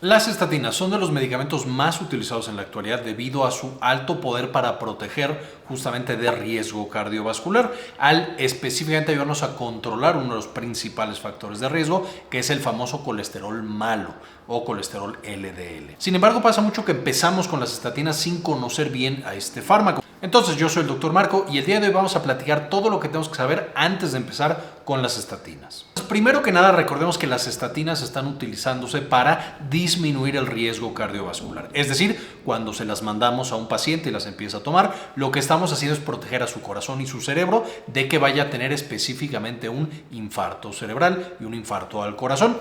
Las estatinas son de los medicamentos más utilizados en la actualidad debido a su alto poder para proteger justamente de riesgo cardiovascular, al específicamente ayudarnos a controlar uno de los principales factores de riesgo, que es el famoso colesterol malo o colesterol LDL. Sin embargo, pasa mucho que empezamos con las estatinas sin conocer bien a este fármaco. Entonces, yo soy el Dr. Marco y el día de hoy vamos a platicar todo lo que tenemos que saber antes de empezar con las estatinas. Primero que nada, recordemos que las estatinas están utilizándose para disminuir el riesgo cardiovascular. Es decir, cuando se las mandamos a un paciente y las empieza a tomar, lo que estamos haciendo es proteger a su corazón y su cerebro de que vaya a tener específicamente un infarto cerebral y un infarto al corazón.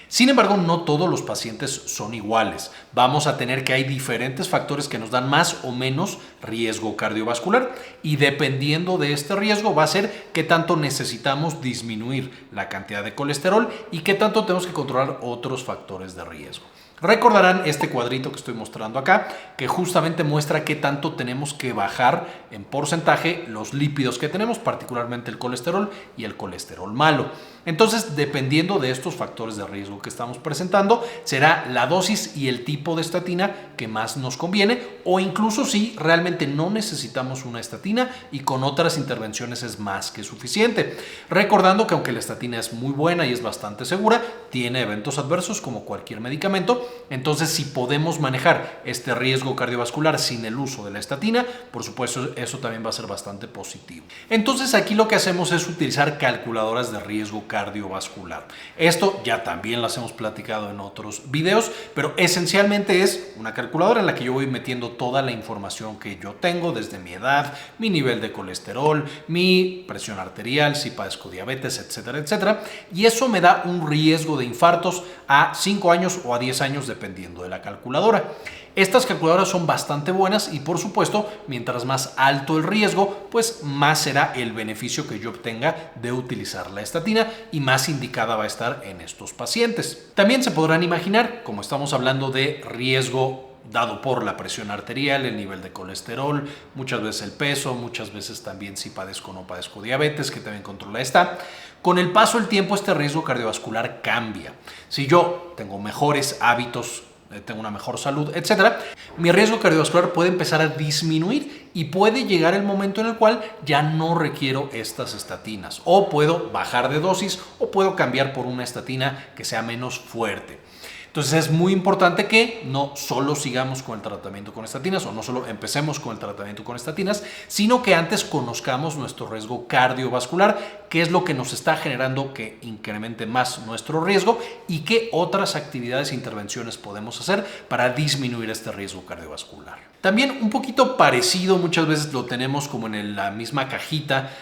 Sin embargo, no todos los pacientes son iguales. Vamos a tener que hay diferentes factores que nos dan más o menos riesgo cardiovascular y dependiendo de este riesgo va a ser qué tanto necesitamos disminuir la cantidad de colesterol y qué tanto tenemos que controlar otros factores de riesgo. Recordarán este cuadrito que estoy mostrando acá, que justamente muestra qué tanto tenemos que bajar en porcentaje los lípidos que tenemos, particularmente el colesterol y el colesterol malo. Entonces, dependiendo de estos factores de riesgo que estamos presentando, será la dosis y el tipo de estatina que más nos conviene, o incluso si realmente no necesitamos una estatina y con otras intervenciones es más que suficiente. Recordando que aunque la estatina es muy buena y es bastante segura, tiene eventos adversos como cualquier medicamento. Entonces, si podemos manejar este riesgo cardiovascular sin el uso de la estatina, por supuesto, eso también va a ser bastante positivo. Entonces, aquí lo que hacemos es utilizar calculadoras de riesgo cardiovascular. Esto ya también las hemos platicado en otros videos, pero esencialmente es una calculadora en la que yo voy metiendo toda la información que yo tengo, desde mi edad, mi nivel de colesterol, mi presión arterial, si padezco diabetes, etcétera, etcétera. Y eso me da un riesgo de infartos a 5 años o a 10 años, dependiendo de la calculadora. Estas calculadoras son bastante buenas y por supuesto, mientras más alto el riesgo, pues más será el beneficio que yo obtenga de utilizar la estatina y más indicada va a estar en estos pacientes. También se podrán imaginar, como estamos hablando de riesgo dado por la presión arterial, el nivel de colesterol, muchas veces el peso, muchas veces también si padezco o no padezco diabetes, que también controla esta. Con el paso del tiempo este riesgo cardiovascular cambia. Si yo tengo mejores hábitos, tengo una mejor salud, etcétera, mi riesgo cardiovascular puede empezar a disminuir y puede llegar el momento en el cual ya no requiero estas estatinas o puedo bajar de dosis o puedo cambiar por una estatina que sea menos fuerte. Entonces es muy importante que no solo sigamos con el tratamiento con estatinas o no solo empecemos con el tratamiento con estatinas, sino que antes conozcamos nuestro riesgo cardiovascular, qué es lo que nos está generando que incremente más nuestro riesgo y qué otras actividades e intervenciones podemos hacer para disminuir este riesgo cardiovascular. También un poquito parecido, muchas veces lo tenemos como en la misma cajita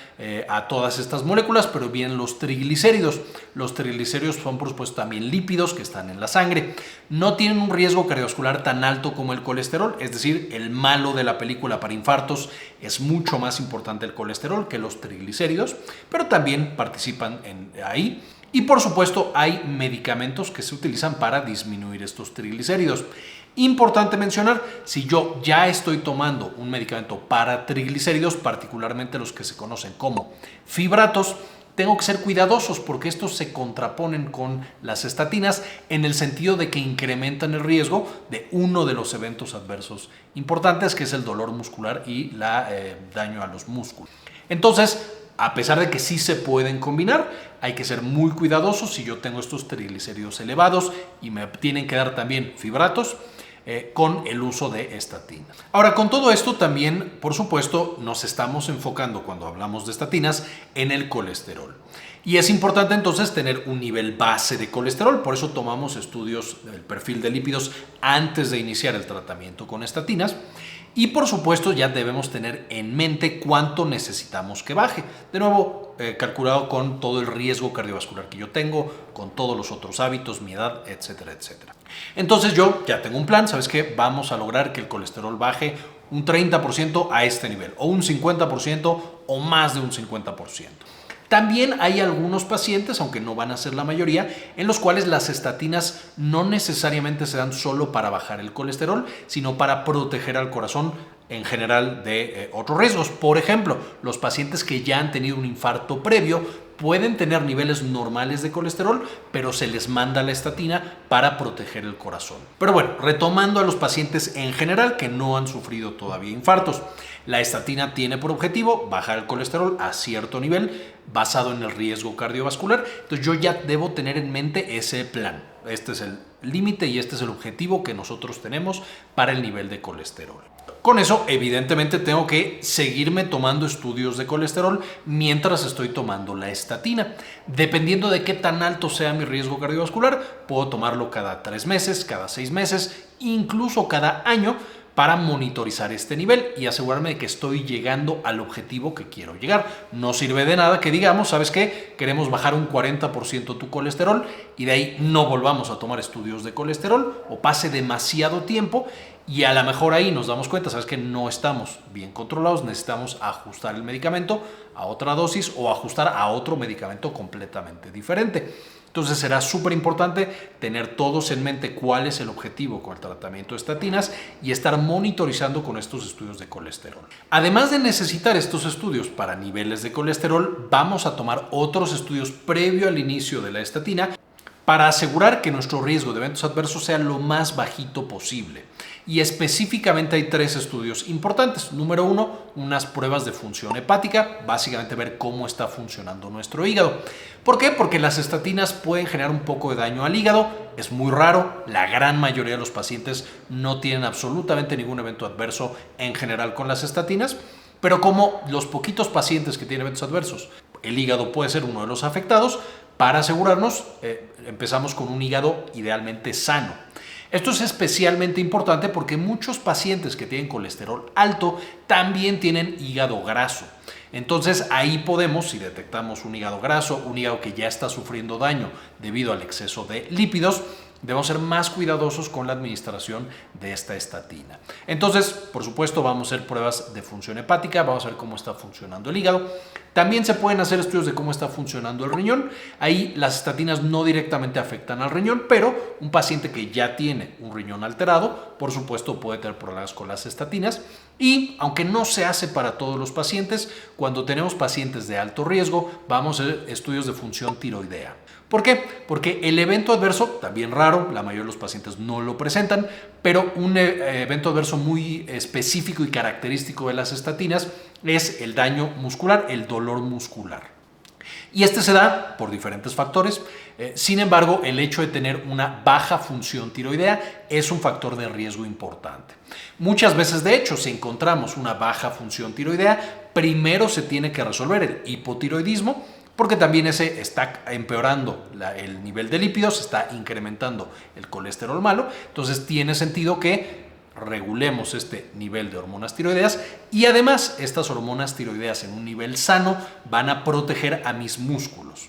a todas estas moléculas, pero vienen los triglicéridos. Los triglicéridos son por supuesto también lípidos que están en la sangre. No tienen un riesgo cardiovascular tan alto como el colesterol, es decir, el malo de la película para infartos es mucho más importante el colesterol que los triglicéridos, pero también participan ahí. Y por supuesto hay medicamentos que se utilizan para disminuir estos triglicéridos. Importante mencionar, si yo ya estoy tomando un medicamento para triglicéridos, particularmente los que se conocen como fibratos, tengo que ser cuidadosos porque estos se contraponen con las estatinas en el sentido de que incrementan el riesgo de uno de los eventos adversos importantes, que es el dolor muscular y daño a los músculos. Entonces, a pesar de que sí se pueden combinar, hay que ser muy cuidadosos si yo tengo estos triglicéridos elevados y me tienen que dar también fibratos con el uso de estatinas. Ahora, con todo esto también, por supuesto, nos estamos enfocando cuando hablamos de estatinas en el colesterol. Y es importante entonces tener un nivel base de colesterol, por eso tomamos estudios del perfil de lípidos antes de iniciar el tratamiento con estatinas. Y por supuesto ya debemos tener en mente cuánto necesitamos que baje. De nuevo, calculado con todo el riesgo cardiovascular que yo tengo, con todos los otros hábitos, mi edad, etcétera, etcétera. Entonces yo ya tengo un plan, ¿sabes qué? Vamos a lograr que el colesterol baje un 30% a este nivel, o un 50% o más de un 50%. También hay algunos pacientes, aunque no van a ser la mayoría, en los cuales las estatinas no necesariamente se dan solo para bajar el colesterol, sino para proteger al corazón en general de otros riesgos. Por ejemplo, los pacientes que ya han tenido un infarto previo pueden tener niveles normales de colesterol, pero se les manda la estatina para proteger el corazón. Pero bueno, retomando a los pacientes en general que no han sufrido todavía infartos, la estatina tiene por objetivo bajar el colesterol a cierto nivel basado en el riesgo cardiovascular. Entonces yo ya debo tener en mente ese plan. Este es el límite y este es el objetivo que nosotros tenemos para el nivel de colesterol. Con eso, evidentemente, tengo que seguirme tomando estudios de colesterol mientras estoy tomando la estatina. Dependiendo de qué tan alto sea mi riesgo cardiovascular, puedo tomarlo cada 3 meses, cada 6 meses, incluso cada año, para monitorizar este nivel y asegurarme de que estoy llegando al objetivo que quiero llegar. No sirve de nada que digamos, ¿sabes qué? Queremos bajar un 40% tu colesterol y de ahí no volvamos a tomar estudios de colesterol o pase demasiado tiempo y a lo mejor ahí nos damos cuenta, ¿sabes qué? No estamos bien controlados, necesitamos ajustar el medicamento a otra dosis o ajustar a otro medicamento completamente diferente. Entonces será súper importante tener todos en mente cuál es el objetivo con el tratamiento de estatinas y estar monitorizando con estos estudios de colesterol. Además de necesitar estos estudios para niveles de colesterol, vamos a tomar otros estudios previo al inicio de la estatina para asegurar que nuestro riesgo de eventos adversos sea lo más bajito posible. Y específicamente hay 3 estudios importantes. Número 1, unas pruebas de función hepática, básicamente ver cómo está funcionando nuestro hígado. ¿Por qué? Porque las estatinas pueden generar un poco de daño al hígado, es muy raro, la gran mayoría de los pacientes no tienen absolutamente ningún evento adverso en general con las estatinas, pero como los poquitos pacientes que tienen eventos adversos, el hígado puede ser uno de los afectados, para asegurarnos empezamos con un hígado idealmente sano. Esto es especialmente importante porque muchos pacientes que tienen colesterol alto también tienen hígado graso. Entonces ahí podemos, si detectamos un hígado graso, un hígado que ya está sufriendo daño debido al exceso de lípidos, debemos ser más cuidadosos con la administración de esta estatina. Entonces, por supuesto, vamos a hacer pruebas de función hepática, vamos a ver cómo está funcionando el hígado. También se pueden hacer estudios de cómo está funcionando el riñón. Ahí las estatinas no directamente afectan al riñón, pero un paciente que ya tiene un riñón alterado, por supuesto, puede tener problemas con las estatinas. Y aunque no se hace para todos los pacientes, cuando tenemos pacientes de alto riesgo, vamos a hacer estudios de función tiroidea. ¿Por qué? Porque el evento adverso, también raro, la mayoría de los pacientes no lo presentan, pero un evento adverso muy específico y característico de las estatinas es el daño muscular, el dolor muscular. Y este se da por diferentes factores. Sin embargo, el hecho de tener una baja función tiroidea es un factor de riesgo importante. Muchas veces, de hecho, si encontramos una baja función tiroidea, primero se tiene que resolver el hipotiroidismo, porque también ese está empeorando el nivel de lípidos, está incrementando el colesterol malo. Entonces tiene sentido que regulemos este nivel de hormonas tiroideas y además estas hormonas tiroideas en un nivel sano van a proteger a mis músculos.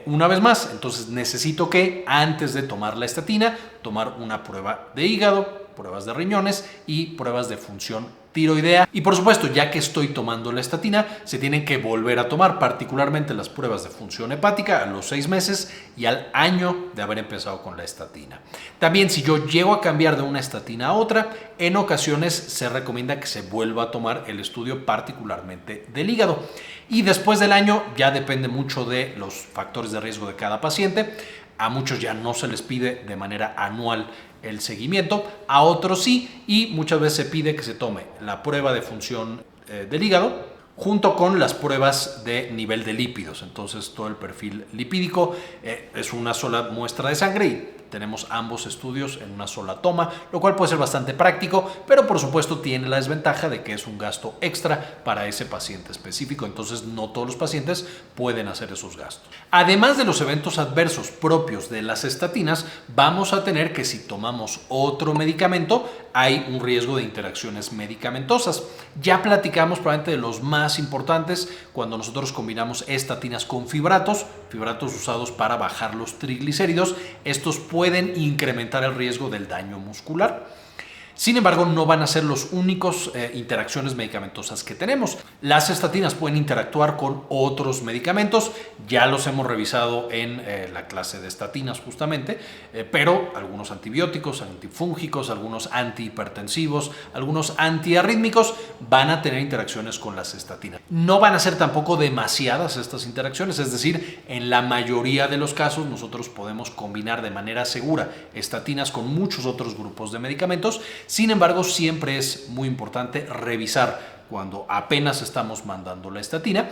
Una vez más, entonces necesito que antes de tomar la estatina, tomar una prueba de hígado, pruebas de riñones y pruebas de función tiroidea. Y por supuesto, ya que estoy tomando la estatina, se tienen que volver a tomar, particularmente las pruebas de función hepática a los 6 meses y al año de haber empezado con la estatina. También, si yo llego a cambiar de una estatina a otra, en ocasiones se recomienda que se vuelva a tomar el estudio particularmente del hígado. Y después del año ya depende mucho de los factores de riesgo de cada paciente. A muchos ya no se les pide de manera anual el seguimiento, a otros sí, y muchas veces se pide que se tome la prueba de función del hígado junto con las pruebas de nivel de lípidos. Entonces todo el perfil lipídico es una sola muestra de sangre y tenemos ambos estudios en una sola toma, lo cual puede ser bastante práctico, pero por supuesto tiene la desventaja de que es un gasto extra para ese paciente específico, entonces no todos los pacientes pueden hacer esos gastos. Además de los eventos adversos propios de las estatinas, vamos a tener que si tomamos otro medicamento, hay un riesgo de interacciones medicamentosas. Ya platicamos probablemente de los más importantes cuando nosotros combinamos estatinas con fibratos usados para bajar los triglicéridos. Estos pueden incrementar el riesgo del daño muscular. Sin embargo, no van a ser los únicos interacciones medicamentosas que tenemos. Las estatinas pueden interactuar con otros medicamentos, ya los hemos revisado en la clase de estatinas justamente, pero algunos antibióticos, antifúngicos, algunos antihipertensivos, algunos antiarrítmicos van a tener interacciones con las estatinas. No van a ser tampoco demasiadas estas interacciones, es decir, en la mayoría de los casos nosotros podemos combinar de manera segura estatinas con muchos otros grupos de medicamentos. Sin embargo, siempre es muy importante revisar cuando apenas estamos mandando la estatina.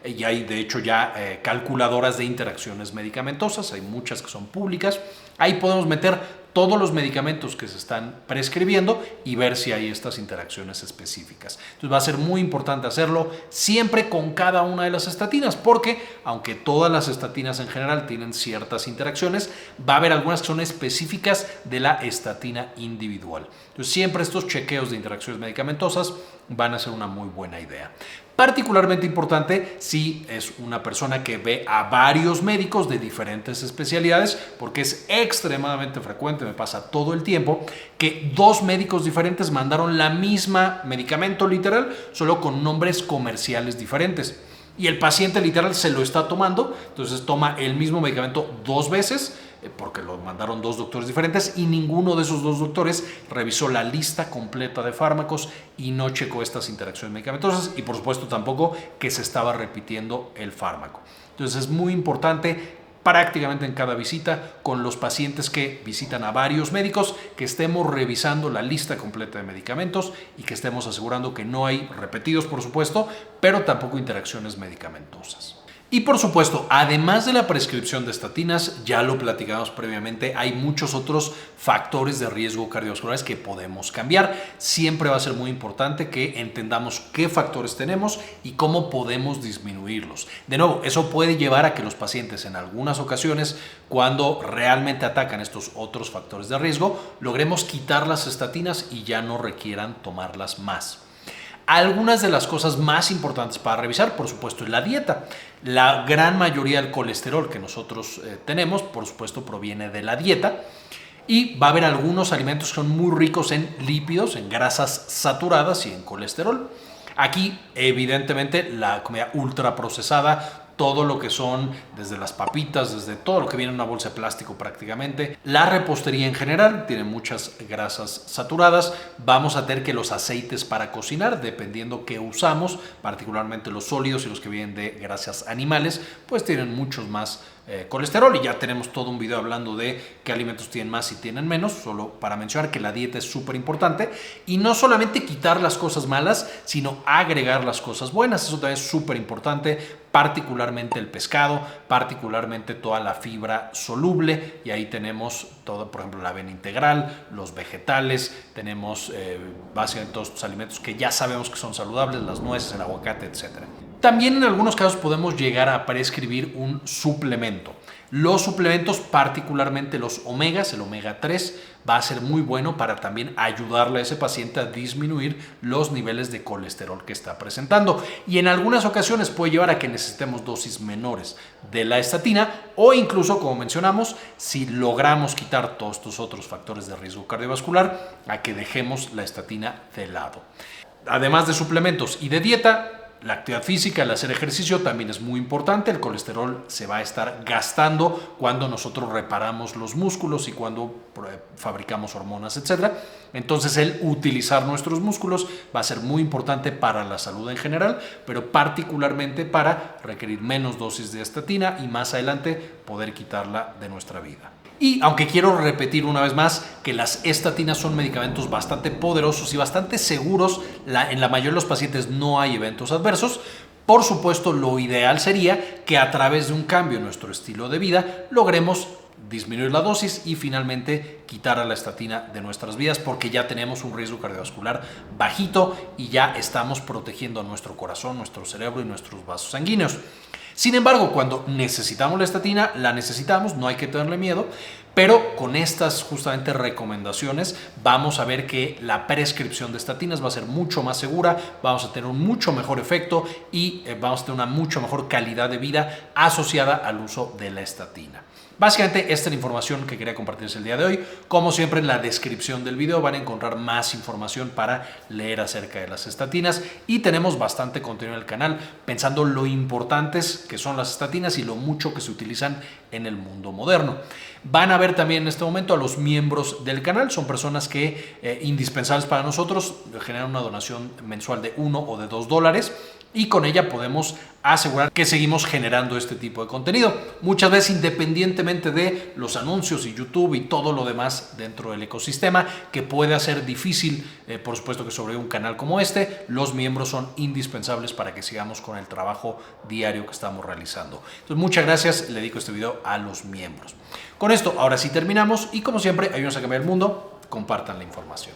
Y hay de hecho ya calculadoras de interacciones medicamentosas, hay muchas que son públicas. Ahí podemos meter todos los medicamentos que se están prescribiendo y ver si hay estas interacciones específicas. Entonces va a ser muy importante hacerlo siempre con cada una de las estatinas, porque aunque todas las estatinas en general tienen ciertas interacciones, va a haber algunas que son específicas de la estatina individual. Entonces siempre estos chequeos de interacciones medicamentosas van a ser una muy buena idea. Particularmente importante si es una persona que ve a varios médicos de diferentes especialidades, porque es extremadamente frecuente, me pasa todo el tiempo, que dos médicos diferentes mandaron la misma medicamento literal, solo con nombres comerciales diferentes. Y el paciente literal se lo está tomando, entonces toma el mismo medicamento dos veces, porque lo mandaron dos doctores diferentes y ninguno de esos dos doctores revisó la lista completa de fármacos y no checó estas interacciones medicamentosas y por supuesto tampoco que se estaba repitiendo el fármaco. Entonces es muy importante prácticamente en cada visita con los pacientes que visitan a varios médicos que estemos revisando la lista completa de medicamentos y que estemos asegurando que no hay repetidos, por supuesto, pero tampoco interacciones medicamentosas. Y por supuesto, además de la prescripción de estatinas, ya lo platicamos previamente, hay muchos otros factores de riesgo cardiovasculares que podemos cambiar. Siempre va a ser muy importante que entendamos qué factores tenemos y cómo podemos disminuirlos. De nuevo, eso puede llevar a que los pacientes en algunas ocasiones, cuando realmente atacan estos otros factores de riesgo, logremos quitar las estatinas y ya no requieran tomarlas más. Algunas de las cosas más importantes para revisar, por supuesto, es la dieta. La gran mayoría del colesterol que nosotros tenemos, por supuesto, proviene de la dieta. Y va a haber algunos alimentos que son muy ricos en lípidos, en grasas saturadas y en colesterol. Aquí, evidentemente, la comida ultraprocesada, todo lo que son desde las papitas, desde todo lo que viene en una bolsa de plástico prácticamente. La repostería en general tiene muchas grasas saturadas. Vamos a tener que los aceites para cocinar, dependiendo qué usamos, particularmente los sólidos y los que vienen de grasas animales, pues tienen muchos más colesterol y ya tenemos todo un video hablando de qué alimentos tienen más y tienen menos, solo para mencionar que la dieta es súper importante y no solamente quitar las cosas malas, sino agregar las cosas buenas. Eso también es súper importante, particularmente el pescado, particularmente toda la fibra soluble y ahí tenemos todo, por ejemplo, la avena integral, los vegetales, tenemos básicamente todos estos alimentos que ya sabemos que son saludables, las nueces, el aguacate, etcétera. También en algunos casos podemos llegar a prescribir un suplemento. Los suplementos, particularmente los omegas, el omega 3, va a ser muy bueno para también ayudarle a ese paciente a disminuir los niveles de colesterol que está presentando. Y en algunas ocasiones puede llevar a que necesitemos dosis menores de la estatina o incluso, como mencionamos, si logramos quitar todos estos otros factores de riesgo cardiovascular, a que dejemos la estatina de lado. Además de suplementos y de dieta, la actividad física, el hacer ejercicio también es muy importante. El colesterol se va a estar gastando cuando nosotros reparamos los músculos y cuando fabricamos hormonas, etc. Entonces el utilizar nuestros músculos va a ser muy importante para la salud en general, pero particularmente para requerir menos dosis de estatina y más adelante poder quitarla de nuestra vida. Y aunque quiero repetir una vez más que las estatinas son medicamentos bastante poderosos y bastante seguros, en la mayoría de los pacientes no hay eventos adversos. Por supuesto, lo ideal sería que a través de un cambio en nuestro estilo de vida logremos disminuir la dosis y finalmente quitar a la estatina de nuestras vidas, porque ya tenemos un riesgo cardiovascular bajito y ya estamos protegiendo a nuestro corazón, nuestro cerebro y nuestros vasos sanguíneos. Sin embargo, cuando necesitamos la estatina, la necesitamos, no hay que tenerle miedo, pero con estas justamente recomendaciones vamos a ver que la prescripción de estatinas va a ser mucho más segura, vamos a tener un mucho mejor efecto y vamos a tener una mucho mejor calidad de vida asociada al uso de la estatina. Básicamente esta es la información que quería compartirles el día de hoy. Como siempre, en la descripción del video van a encontrar más información para leer acerca de las estatinas, y tenemos bastante contenido en el canal pensando lo importantes que son las estatinas y lo mucho que se utilizan en el mundo moderno. Van a ver también en este momento a los miembros del canal. Son personas que indispensables para nosotros, generan una donación mensual de $1 o de $2, y con ella podemos asegurar que seguimos generando este tipo de contenido, muchas veces independientemente de los anuncios y YouTube y todo lo demás dentro del ecosistema, que puede hacer difícil, por supuesto, que sobre un canal como este. Los miembros son indispensables para que sigamos con el trabajo diario que estamos realizando. Entonces, muchas gracias, le dedico este video a los miembros. Con esto, ahora sí terminamos, y como siempre, ayúdenos a cambiar el mundo, compartan la información.